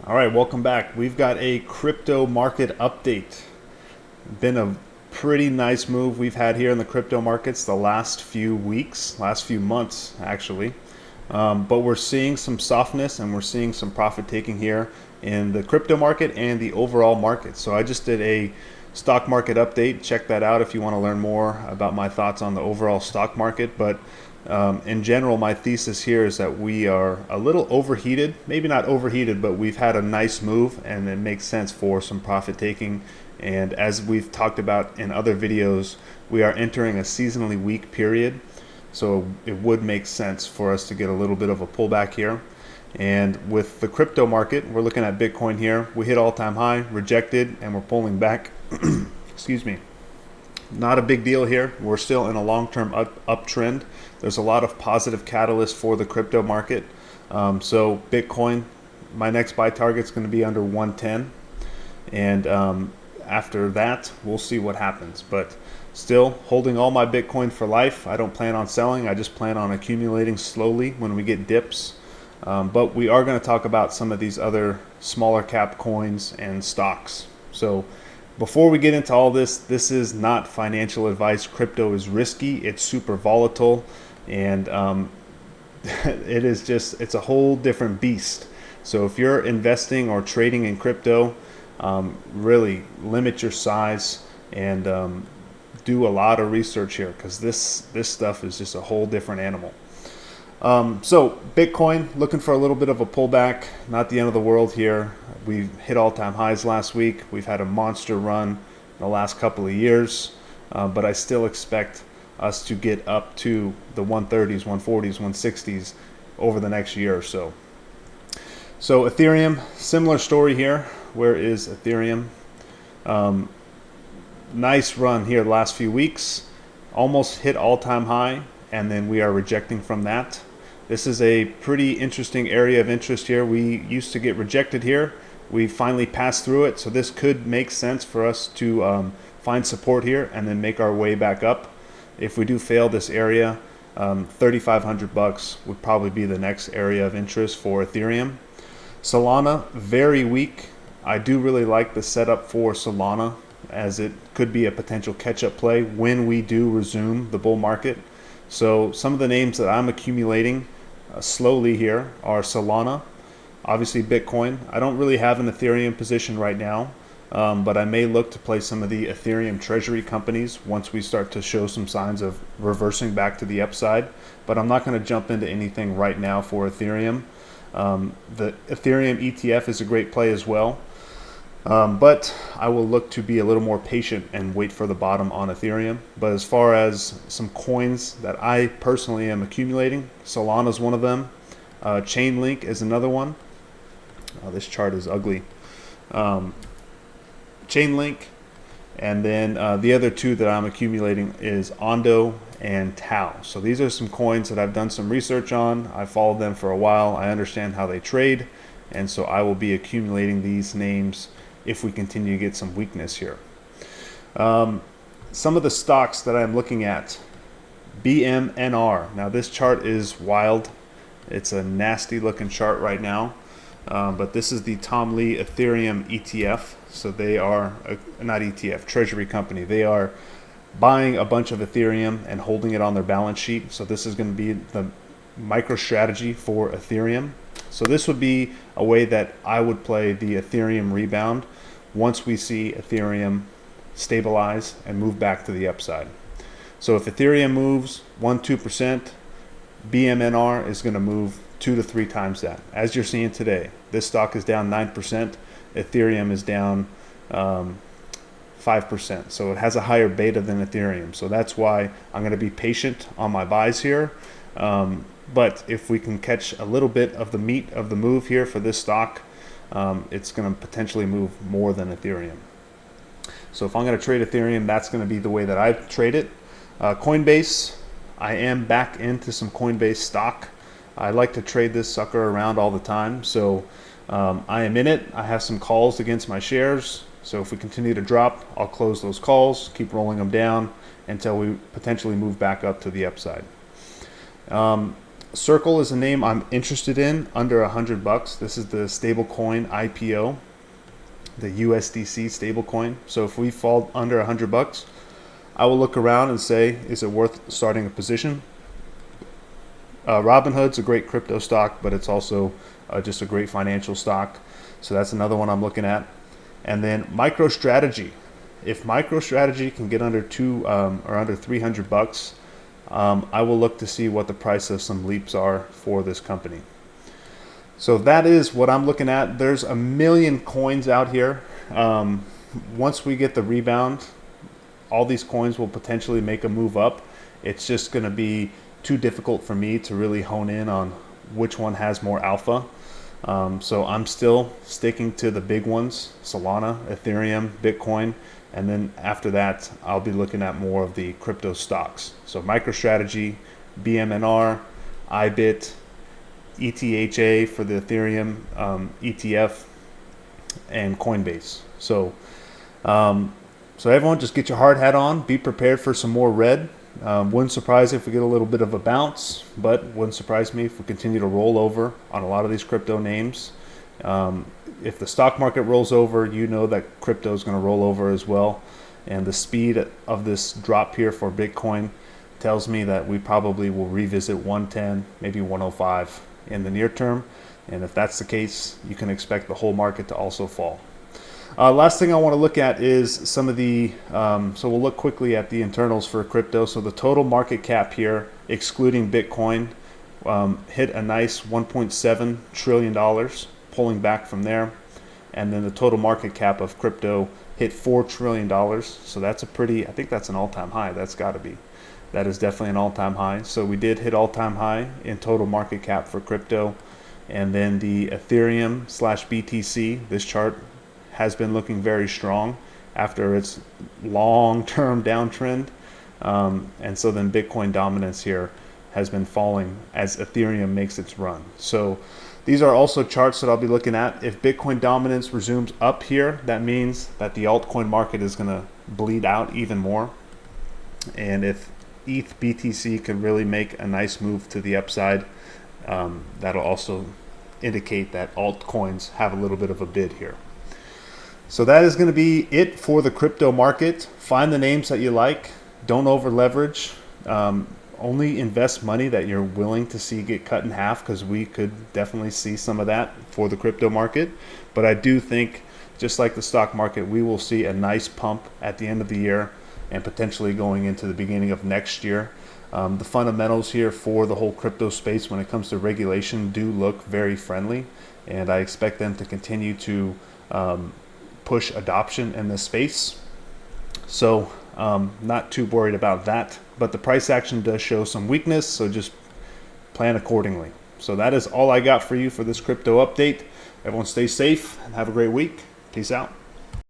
All right, welcome back. We've got a crypto market update. Been a pretty nice move we've had here in the crypto markets the last few weeks, last few months actually. But we're seeing some softness and we're seeing some profit taking here in the crypto market and the overall market. So I just did a stock market update. Check that out if you want to learn more about my thoughts on the overall stock market. But in general, my thesis here is that we are a little overheated, maybe not overheated, but we've had a nice move and it makes sense for some profit taking. And as we've talked about in other videos, we are entering a seasonally weak period. So it would make sense for us to get a little bit of a pullback here. And with the crypto market, we're looking at Bitcoin here. We hit all-time high, rejected, and we're pulling back. Excuse me. Not a big deal here. We're still in a long-term uptrend. There's a lot of positive catalysts for the crypto market. So Bitcoin, my next buy target is going to be under 110. And after that, we'll see what happens. But still holding all my Bitcoin for life. I don't plan on selling. I just plan on accumulating slowly when we get dips. But we are going to talk about some of these other smaller cap coins and stocks. So before we get into all this, this is not financial advice. Crypto is risky. It's super volatile. And it's a whole different beast. So if you're investing or trading in crypto, really limit your size and do a lot of research here, because this stuff is just a whole different animal. So Bitcoin looking for a little bit of a pullback, not the end of the world here. We've hit all-time highs last week. We've had a monster run in the last couple of years, but I still expect us to get up to the 130s, 140s, 160s over the next year or so. So Ethereum, similar story here. Where is Ethereum? Nice run here the last few weeks. Almost hit all-time high, and then we are rejecting from that. This is a pretty interesting area of interest here. We used to get rejected here. We finally passed through it, so this could make sense for us to find support here and then make our way back up. If we do fail this area, $3,500 would probably be the next area of interest for Ethereum. Solana, very weak. I do really like the setup for Solana, as it could be a potential catch-up play when we do resume the bull market. So some of the names that I'm accumulating slowly here are Solana, obviously Bitcoin. I don't really have an Ethereum position right now, but I may look to play some of the Ethereum treasury companies once we start to show some signs of reversing back to the upside. But I'm not going to jump into anything right now for Ethereum. The Ethereum ETF is a great play as well. But I will look to be a little more patient and wait for the bottom on Ethereum. But as far as some coins that I personally am accumulating, Solana is one of them. Chainlink is another one. Oh, this chart is ugly. Chainlink, and then the other two that I'm accumulating is Ondo and Tau. So these are some coins that I've done some research on. I followed them for a while. I understand how they trade, and so I will be accumulating these names if we continue to get some weakness here. Some of the stocks that I'm looking at, BMNR. Now this chart is wild. It's a nasty looking chart right now, but this is the Tom Lee Ethereum ETF. So they are, not ETF, treasury company. They are buying a bunch of Ethereum and holding it on their balance sheet. So this is going to be the MicroStrategy for Ethereum. So this would be a way that I would play the Ethereum rebound once we see Ethereum stabilize and move back to the upside. So if Ethereum moves 1-2%, BMNR is going to move 2 to 3 times that. As you're seeing today, this stock is down 9%. Ethereum is down 5%. So it has a higher beta than Ethereum. So that's why I'm going to be patient on my buys here. But if we can catch a little bit of the meat of the move here for this stock, it's going to potentially move more than Ethereum. So if I'm going to trade Ethereum, that's going to be the way that I trade it. Coinbase, I am back into some Coinbase stock. I like to trade this sucker around all the time. So I am in it. I have some calls against my shares. So if we continue to drop, I'll close those calls, keep rolling them down until we potentially move back up to the upside. Circle is a name I'm interested in under $100. This is the stablecoin IPO, the USDC stablecoin. So if we fall under $100, I will look around and say, is it worth starting a position? Robinhood's a great crypto stock, but it's also just a great financial stock. So that's another one I'm looking at. And then MicroStrategy. If MicroStrategy can get under under $300, I will look to see what the price of some leaps are for this company. So that is what I'm looking at. There's a million coins out here. Once we get the rebound, all these coins will potentially make a move up. It's just going to be too difficult for me to really hone in on which one has more alpha. So I'm still sticking to the big ones: Solana, Ethereum, Bitcoin. And then after that, I'll be looking at more of the crypto stocks. So MicroStrategy, BMNR, IBIT, ETHA for the Ethereum ETF, and Coinbase. So everyone, just get your hard hat on. Be prepared for some more red. Wouldn't surprise if we get a little bit of a bounce, but wouldn't surprise me if we continue to roll over on a lot of these crypto names. If the stock market rolls over, you know that crypto is going to roll over as well. And the speed of this drop here for Bitcoin tells me that we probably will revisit 110, maybe 105 in the near term. And if that's the case, you can expect the whole market to also fall. Last thing I want to look at is some of the, so we'll look quickly at the internals for crypto. So the total market cap here, excluding Bitcoin, hit a nice $1.7 trillion, pulling back from there. And then the total market cap of crypto hit $4 trillion. So that's a pretty, I think that's an all-time high. That's got to be. That is definitely an all-time high. So we did hit all-time high in total market cap for crypto. And then the Ethereum / BTC, this chart has been looking very strong after its long-term downtrend. And so then Bitcoin dominance here has been falling as Ethereum makes its run. So these are also charts that I'll be looking at. If Bitcoin dominance resumes up here, that means that the altcoin market is going to bleed out even more. And if ETH BTC can really make a nice move to the upside, that'll also indicate that altcoins have a little bit of a bid here. So that is going to be it for the crypto market. Find the names that you like. Don't over leverage. Only invest money that you're willing to see get cut in half, because we could definitely see some of that for the crypto market. But I do think, just like the stock market, we will see a nice pump at the end of the year and potentially going into the beginning of next year. The fundamentals here for the whole crypto space when it comes to regulation do look very friendly, and I expect them to continue to push adoption in this space. So not too worried about that, but the price action does show some weakness, so just plan accordingly. So that is all I got for you for this crypto update. Everyone stay safe and have a great week. Peace out.